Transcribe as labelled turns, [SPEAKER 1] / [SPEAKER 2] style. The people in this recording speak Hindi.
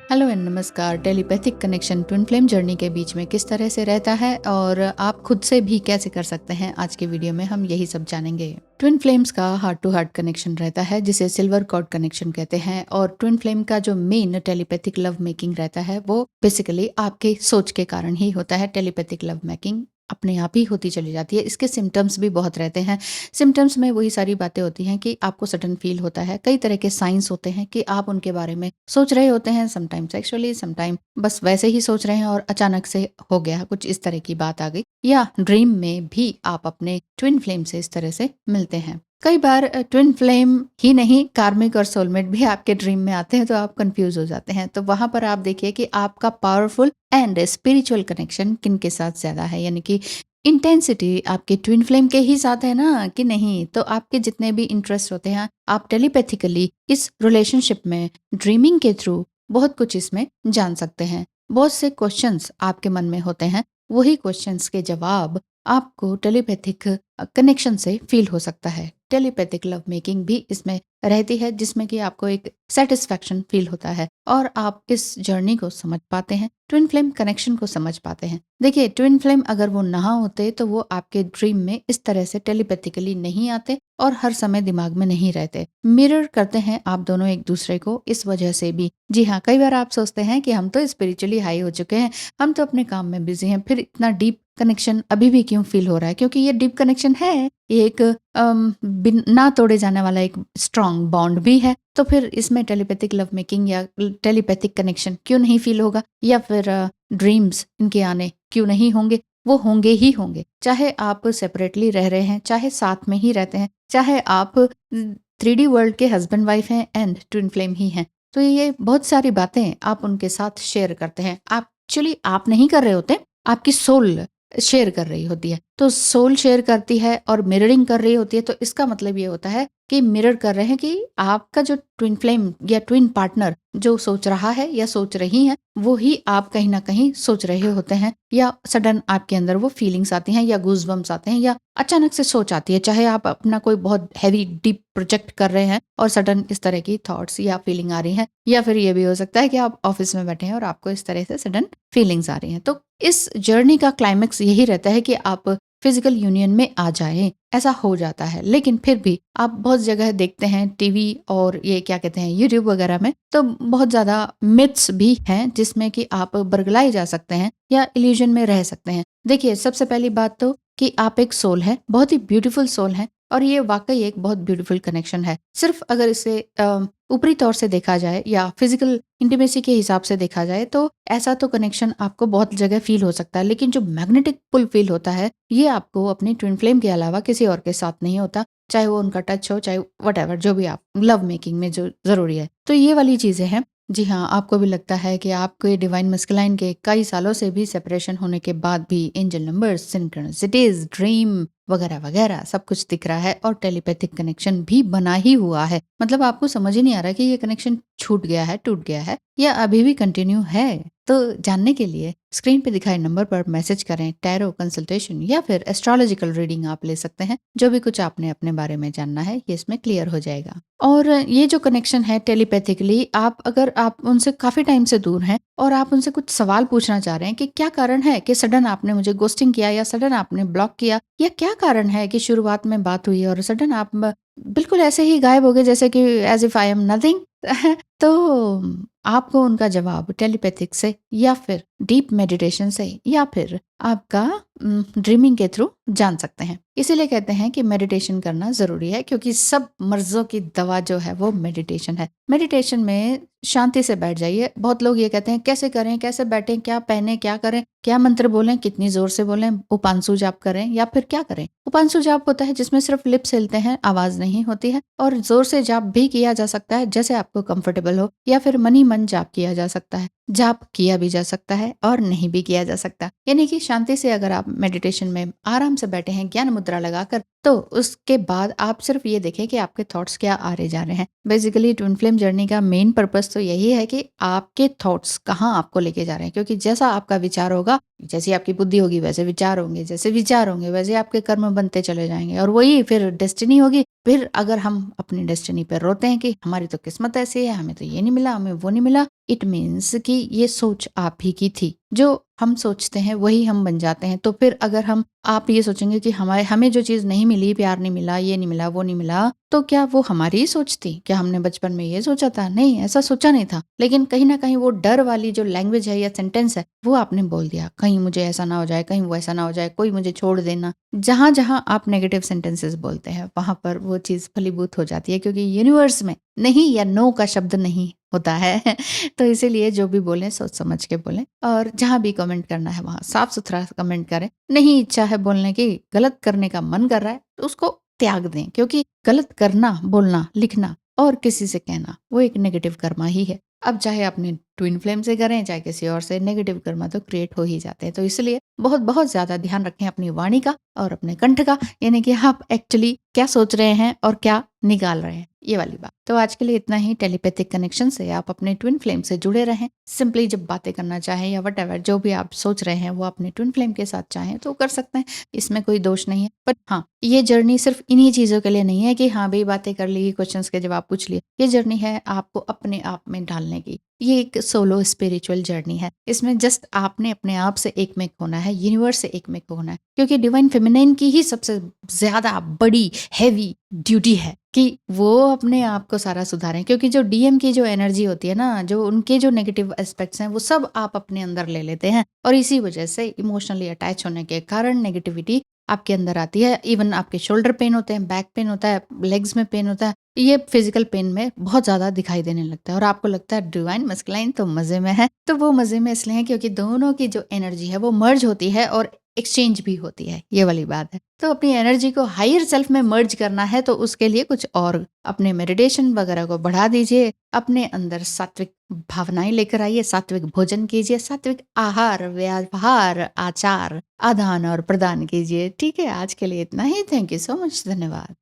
[SPEAKER 1] हेलो एंड नमस्कार। Telepathic connection twin flame journey के बीच में किस तरह से रहता है और आप खुद से भी कैसे कर सकते हैं, आज के वीडियो में हम यही सब जानेंगे। ट्विन फ्लेम्स का हार्ट टू हार्ट कनेक्शन रहता है जिसे सिल्वर कॉर्ड कनेक्शन कहते हैं, और ट्विन फ्लेम का जो मेन टेलीपैथिक लव मेकिंग रहता है वो बेसिकली आपके सोच के कारण ही होता है। टेलीपैथिक लव मेकिंग अपने आप ही होती चली जाती है। इसके सिम्टम्स भी बहुत रहते हैं। सिम्टम्स में वही सारी बातें होती हैं कि आपको सडन फील होता है, कई तरह के साइंस होते हैं कि आप उनके बारे में सोच रहे होते हैं, समटाइम सेक्सुअली, समटाइम बस वैसे ही सोच रहे हैं और अचानक से हो गया कुछ इस तरह की बात आ गई, या ड्रीम में भी आप अपने ट्विन फ्लेम से इस तरह से मिलते हैं। कई बार ट्विन फ्लेम ही नहीं, कार्मिक और सोलमेट भी आपके ड्रीम में आते हैं, तो आप कंफ्यूज हो जाते हैं। तो वहां पर आप देखिए कि आपका पावरफुल एंड स्पिरिचुअल कनेक्शन किन के साथ ज्यादा है, यानी कि इंटेंसिटी आपके ट्विन फ्लेम के ही साथ है ना कि नहीं। तो आपके जितने भी इंटरेस्ट होते हैं, आप टेलीपैथिकली इस रिलेशनशिप में ड्रीमिंग के थ्रू बहुत कुछ इसमें जान सकते हैं। बहुत से क्वेश्चंस आपके मन में होते हैं, वही क्वेश्चंस के जवाब आपको टेलीपैथिक कनेक्शन से फील हो सकता है। टेलीपैथिक लव मेकिंग भी इसमें रहती है, जिसमें कि आपको एक सेटिस्फैक्शन फील होता है और आप इस जर्नी को समझ पाते हैं, ट्विन फ्लेम कनेक्शन को समझ पाते हैं। देखिए, ट्विन फ्लेम अगर वो ना होते तो वो आपके ड्रीम में इस तरह से टेलीपैथिकली नहीं आते और हर समय दिमाग में नहीं रहते। मिरर करते हैं आप दोनों एक दूसरे को, इस वजह से भी। जी हाँ, कई बार आप सोचते हैं कि हम तो स्पिरिचुअली हाई हो चुके हैं, हम तो अपने काम में बिजी हैं, फिर इतना डीप कनेक्शन अभी भी क्यों फील हो रहा है? क्योंकि ये डीप कनेक्शन है, ये एक ना तोड़े जाने वाला एक स्ट्रॉन्ग बॉन्ड भी है। तो फिर इसमें टेलीपैथिक लव मेकिंग या टेलीपैथिक कनेक्शन क्यों नहीं फील होगा, या फिर ड्रीम्स इनके आने क्यों नहीं होंगे? वो होंगे ही होंगे, चाहे आप सेपरेटली रह रहे हैं, चाहे साथ में ही रहते हैं, चाहे आप 3D वर्ल्ड के हस्बैंड वाइफ हैं एंड ट्विन फ्लेम ही हैं। तो ये बहुत सारी बातें आप उनके साथ शेयर करते हैं। एक्चुअली आप नहीं कर रहे होते, आपकी सोल शेयर कर रही होती है। तो सोल शेयर करती है और मिररिंग कर रही होती है, तो इसका मतलब ये होता है कि मिरर कर रहे हैं कि आपका जो ट्विन फ्लेम या ट्विन पार्टनर जो सोच रहा है या सोच रही है, वो ही आप कहीं ना कहीं सोच रहे होते हैं, या सडन आपके अंदर वो फीलिंग्स आती हैं, या गूज बम्स आते हैं, या अचानक से सोच आती है। चाहे आप अपना कोई बहुत हैवी डीप प्रोजेक्ट कर रहे हैं और सडन इस तरह की थॉट्स या फीलिंग आ रही है, या फिर ये भी हो सकता है कि आप ऑफिस में बैठे हैं और आपको इस तरह से सडन फीलिंग्स आ रही हैं। तो इस जर्नी का क्लाइमेक्स यही रहता है कि आप फिजिकल यूनियन में आ जाएं। ऐसा हो जाता है, लेकिन फिर भी आप बहुत जगह देखते हैं, टीवी और ये क्या कहते हैं, यूट्यूब वगैरह में, तो बहुत ज्यादा मिथ्स भी हैं जिसमें कि आप बरगलाए जा सकते हैं या इल्यूजन में रह सकते हैं। देखिए, सबसे पहली बात तो कि आप एक सोल है, बहुत ही ब्यूटीफुल सोल है, और ये वाकई एक बहुत ब्यूटीफुल कनेक्शन है। सिर्फ अगर इसे ऊपरी तौर से देखा जाए या फिजिकल इंटीमेसी के हिसाब से देखा जाए, तो ऐसा तो कनेक्शन आपको बहुत जगह फील हो सकता है, लेकिन जो मैग्नेटिक पुल फील होता है, ये आपको अपनी ट्विन फ्लेम के अलावा किसी और के साथ नहीं होता। चाहे वो उनका टच हो, चाहे वट जो भी आप लव मेकिंग में जो जरूरी है, तो ये वाली चीजें हैं। जी हाँ, आपको भी लगता है कि आपको डिवाइन मस्कुलाइन के कई सालों से भी सेपरेशन होने के बाद भी एंजल नंबर्स, सिंक्रोनिसिटीज, ड्रीम वगैरह वगैरह सब कुछ दिख रहा है, और टेलीपैथिक कनेक्शन भी बना ही हुआ है। मतलब आपको समझ ही नहीं आ रहा कि ये कनेक्शन छूट गया है, टूट गया है, या अभी भी कंटिन्यू है। तो जानने के लिए स्क्रीन पे दिखाए नंबर पर मैसेज करें। टैरो कंसल्टेशन या फिर एस्ट्रोलॉजिकल रीडिंग आप ले सकते हैं। जो भी कुछ आपने अपने बारे में जानना है, ये इसमें क्लियर हो जाएगा। और ये जो कनेक्शन है टेलीपैथिकली, अगर आप उनसे काफी टाइम से दूर हैं और आप उनसे कुछ सवाल पूछना चाह रहे हैं कि क्या कारण है कि सडन आपने मुझे गोस्टिंग किया, या सडन आपने ब्लॉक किया, या क्या कारण है कि शुरुआत में बात हुई और सडन आप बिल्कुल ऐसे ही गायब हो गए, जैसे कि as if I am nothing. तो आपको उनका जवाब टेलीपैथिक से, या फिर डीप मेडिटेशन से, या फिर आपका ड्रीमिंग के थ्रू जान सकते हैं। इसीलिए कहते हैं कि मेडिटेशन करना जरूरी है, क्योंकि सब मर्जों की दवा जो है वो मेडिटेशन है। मेडिटेशन में शांति से बैठ जाइए। बहुत लोग ये कहते हैं कैसे करें, कैसे बैठें, क्या पहने, क्या करें, क्या मंत्र बोलें, कितनी जोर से बोलें, उपांशु जाप करें या फिर क्या करें। उपांशु जाप होता है जिसमें सिर्फ लिप्स हिलते हैं, आवाज नहीं होती है, और जोर से जाप भी किया जा सकता है जैसे आपको कंफर्टेबल हो, या फिर मन ही मन जाप किया जा सकता है। जाप किया भी जा सकता है और नहीं भी किया जा सकता, यानी कि शांति से अगर आप मेडिटेशन में आराम से बैठे हैं ज्ञान मुद्रा लगाकर, तो उसके बाद आप सिर्फ ये देखें कि आपके थॉट्स क्या आ रहे जा रहे हैं। बेसिकली ट्विन फ्लेम जर्नी का मेन पर्पस तो यही है कि आपके थॉट्स कहाँ आपको लेके जा रहे हैं, क्योंकि जैसा आपका विचार होगा, जैसी आपकी बुद्धि होगी, वैसे विचार होंगे, जैसे विचार होंगे वैसे आपके कर्म बनते चले जाएंगे, और वही फिर डेस्टिनी होगी। फिर अगर हम अपनी डेस्टिनी पर रोते हैं कि हमारी तो किस्मत ऐसी है, हमें तो ये नहीं मिला, हमें वो नहीं मिला, इट मीन्स कि ये सोच आप ही की थी। जो हम सोचते हैं वही हम बन जाते हैं। तो फिर अगर आप ये सोचेंगे कि हमें जो चीज़ नहीं मिली, प्यार नहीं मिला, ये नहीं मिला, वो नहीं मिला, तो क्या वो हमारी ही सोच थी? क्या हमने बचपन में ये सोचा था? नहीं, ऐसा सोचा नहीं था। लेकिन कहीं न कहीं वो डर वाली जो लैंग्वेज है या सेंटेंस है, वो आपने बोल दिया। कहीं मुझे ऐसा ना हो जाए, कहीं वो ऐसा ना हो जाए, कोई मुझे छोड़ देना। जहाँ-जहाँ आप नेगेटिव सेंटेंसेस बोलते हैं, वहाँ पर वो चीज़ फलीभूत हो जाती है, क्योंकि यूनिवर्स में नहीं या नो का शब्द नहीं होता है। तो इसीलिए जो भी बोलें सोच समझ के बोलें, और जहाँ भी कमेंट करना है वहाँ साफ-सुथरा कमेंट करें। नहीं इच्छा है बोलने की, गलत करने का मन कर रहा है, तो उसको त्याग दें, क्योंकि गलत करना, बोलना, लिखना और किसी से कहना, वो एक नेगेटिव कर्मा ही है। अब चाहे अपने ट्विन फ्लेम से करें, चाहे किसी और से, नेगेटिव कर्मा तो क्रिएट हो ही जाते हैं। तो इसलिए बहुत ज़्यादा ध्यान रखें अपनी वाणी का और अपने कंठ का, यानी कि आप एक्चुअली क्या सोच रहे हैं और क्या निकाल रहे हैं, ये वाली बात। तो आज के लिए इतना ही। टेलीपैथिक कनेक्शन से आप अपने ट्विन फ्लेम से जुड़े रहें। सिंपली जब बातें करना चाहें या वट जो भी आप सोच रहे हैं वो अपने ट्विन फ्लेम के साथ चाहें तो कर सकते हैं, इसमें कोई दोष नहीं है। बट हाँ, ये जर्नी सिर्फ इन्हीं चीज़ों के लिए नहीं है कि हाँ भाई बातें कर ली, क्वेश्चंस के जवाब पूछ लिए। ये जर्नी है आपको अपने आप में ढालने की। ये एक सोलो स्पिरिचुअल जर्नी है। इसमें जस्ट आपने अपने आप से एकमिक होना है, यूनिवर्स से एकमिक होना है, क्योंकि डिवाइन फेमिनाइन की ही सबसे ज़्यादा बड़ी हैवी ड्यूटी है कि वो अपने आप को सारा सुधारें। क्योंकि जो डीएम की जो एनर्जी होती है ना, जो उनके जो नेगेटिव एस्पेक्ट्स हैं, वो सब आप अपने अंदर ले लेते हैं, और इसी वजह से इमोशनली अटैच होने के कारण नेगेटिविटी आपके अंदर आती है। इवन आपके शोल्डर पेन होते हैं, बैक पेन होता है, लेग्स में पेन होता है, ये फिजिकल पेन में बहुत ज़्यादा दिखाई देने लगता है, और आपको लगता है डिवाइन मस्कुलाइन तो मज़े में है। तो वो मज़े में इसलिए है क्योंकि दोनों की जो एनर्जी है वो मर्ज होती है और एक्सचेंज भी होती है, ये वाली बात है। तो अपनी एनर्जी को हायर सेल्फ में मर्ज करना है, तो उसके लिए कुछ और अपने मेडिटेशन वगैरह को बढ़ा दीजिए, अपने अंदर सात्विक भावनाएं लेकर आइए, सात्विक भोजन कीजिए, सात्विक आहार, व्यवहार, आचार, आदान और प्रदान कीजिए। ठीक है, आज के लिए इतना ही। Thank you so much. धन्यवाद।